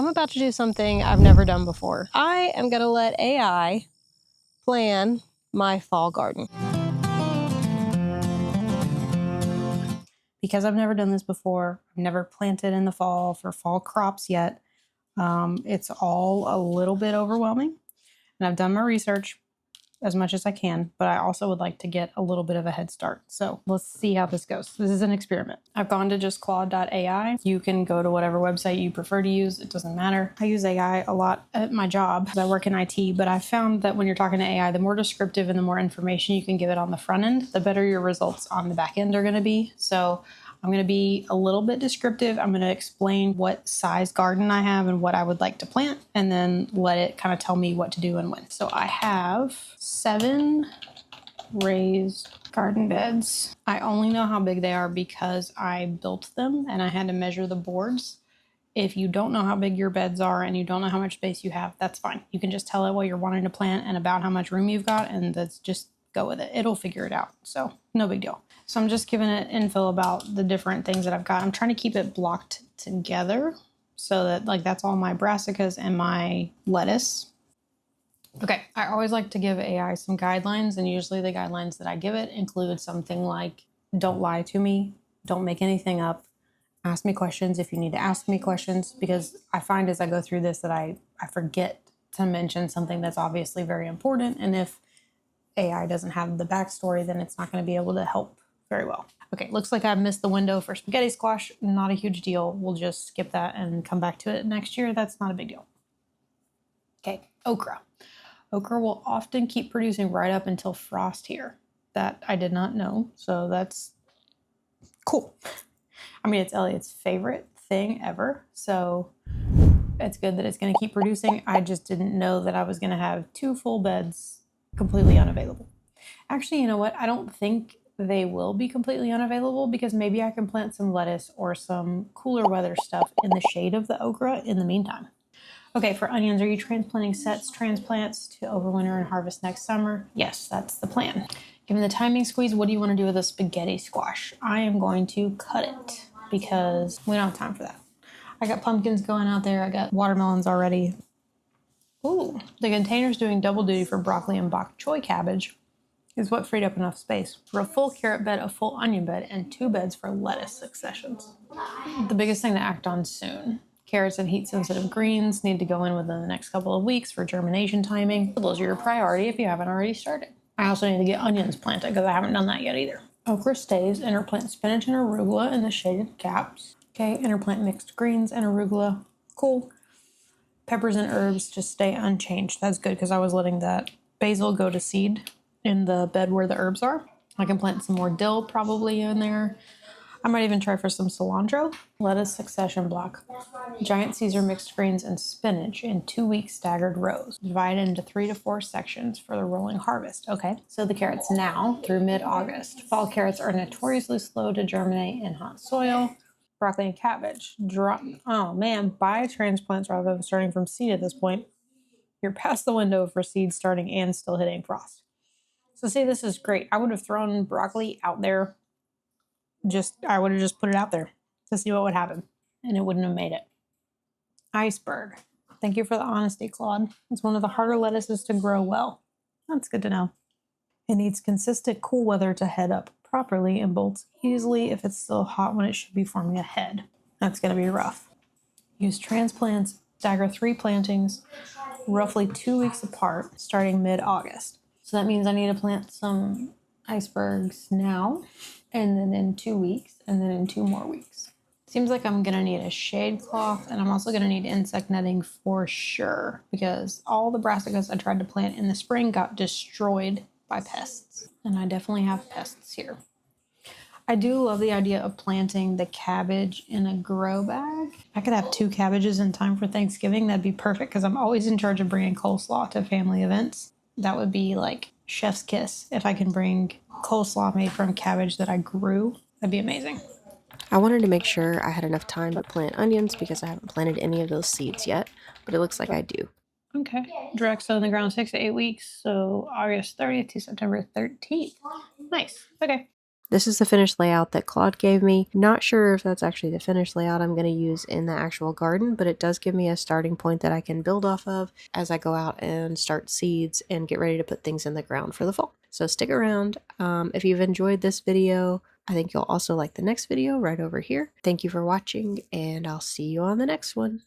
I'm about to do something I've never done before. I am going to let AI plan my fall garden. Because I've never done this before, I've never planted in the fall for fall crops yet. It's all a little bit overwhelming. And I've done my research as much as I can, but I also would like to get a little bit of a head start. So let's see how this goes. This is an experiment. I've gone to just Claude.ai. You can go to whatever website you prefer to use. It doesn't matter. I use AI a lot at my job because I work in IT, but I found that when you're talking to AI, the more descriptive and the more information you can give it on the front end, the better your results on the back end are going to be. So I'm going to be a little bit descriptive. I'm going to explain what size garden I have and what I would like to plant, and then let it kind of tell me what to do and when. So I have 7 raised garden beds. I only know how big they are because I built them and I had to measure the boards. If you don't know how big your beds are and you don't know how much space you have, that's fine. You can just tell it what you're wanting to plant and about how much room you've got, and that's just go with it. It'll figure it out. So no big deal. So I'm just giving it info about the different things that I've got. I'm trying to keep it blocked together so that like that's all my brassicas and my lettuce. Okay, I always like to give AI some guidelines, and usually the guidelines that I give it include something like, don't lie to me, don't make anything up, ask me questions if you need to ask me questions, because I find as I go through this that I forget to mention something that's obviously very important, and if AI doesn't have the backstory, then it's not going to be able to help very well. Okay, looks like I've missed the window for spaghetti squash. Not a huge deal. We'll just skip that and come back to it next year. That's not a big deal. Okay, okra. Okra will often keep producing right up until frost here. That I did not know, so that's cool. I mean, it's Elliot's favorite thing ever, so it's good that it's going to keep producing. I just didn't know that I was going to have 2 full beds completely unavailable. Actually, you know what? I don't think they will be completely unavailable because maybe I can plant some lettuce or some cooler weather stuff in the shade of the okra in the meantime. Okay, for onions, are you transplanting transplants to overwinter and harvest next summer? Yes, that's the plan. Given the timing squeeze, what do you want to do with a spaghetti squash? I am going to cut it because we don't have time for that. I got pumpkins going out there. I got watermelons already. Ooh, the container's doing double duty for broccoli and bok choy cabbage is what freed up enough space for a full carrot bed, a full onion bed, and 2 beds for lettuce successions. The biggest thing to act on soon. Carrots and heat-sensitive greens need to go in within the next couple of weeks for germination timing. Those are your priority if you haven't already started. I also need to get onions planted because I haven't done that yet either. Okra stays, interplant spinach and arugula in the shaded caps. Okay, interplant mixed greens and arugula. Cool. Peppers and herbs just stay unchanged. That's good because I was letting that basil go to seed in the bed where the herbs are. I can plant some more dill probably in there. I might even try for some cilantro. Lettuce succession block. Giant Caesar mixed greens and spinach in 2-week staggered rows. Divide into 3 to 4 sections for the rolling harvest. Okay, so the carrots now through mid-August. Fall carrots are notoriously slow to germinate in hot soil. Broccoli and cabbage. Oh man, buy transplants rather than starting from seed at this point. You're past the window for seed starting and still hitting frost. So see, this is great. I would have thrown broccoli out there. I would have just put it out there to see what would happen, and it wouldn't have made it. Iceberg. Thank you for the honesty, Claude. It's one of the harder lettuces to grow well. That's good to know. It needs consistent cool weather to head up properly and bolts easily if it's still hot when it should be forming a head. That's going to be rough. Use transplants, stagger 3 plantings, roughly 2 weeks apart, starting mid-August. So that means I need to plant some icebergs now, and then in 2 weeks, and then in 2 more weeks. Seems like I'm going to need a shade cloth, and I'm also going to need insect netting for sure, because all the brassicas I tried to plant in the spring got destroyed by pests, and I definitely have pests here. I do love the idea of planting the cabbage in a grow bag. I could have 2 cabbages in time for Thanksgiving. That'd be perfect because I'm always in charge of bringing coleslaw to family events. That would be like chef's kiss if I can bring coleslaw made from cabbage that I grew. That'd be amazing. I wanted to make sure I had enough time to plant onions because I haven't planted any of those seeds yet, but it looks like I do. Okay. Direct sow in the ground 6 to 8 weeks. So August 30th to September 13th. Nice. Okay. This is the finished layout that Claude gave me. Not sure if that's actually the finished layout I'm going to use in the actual garden, but it does give me a starting point that I can build off of as I go out and start seeds and get ready to put things in the ground for the fall. So stick around. If you've enjoyed this video, I think you'll also like the next video right over here. Thank you for watching, and I'll see you on the next one.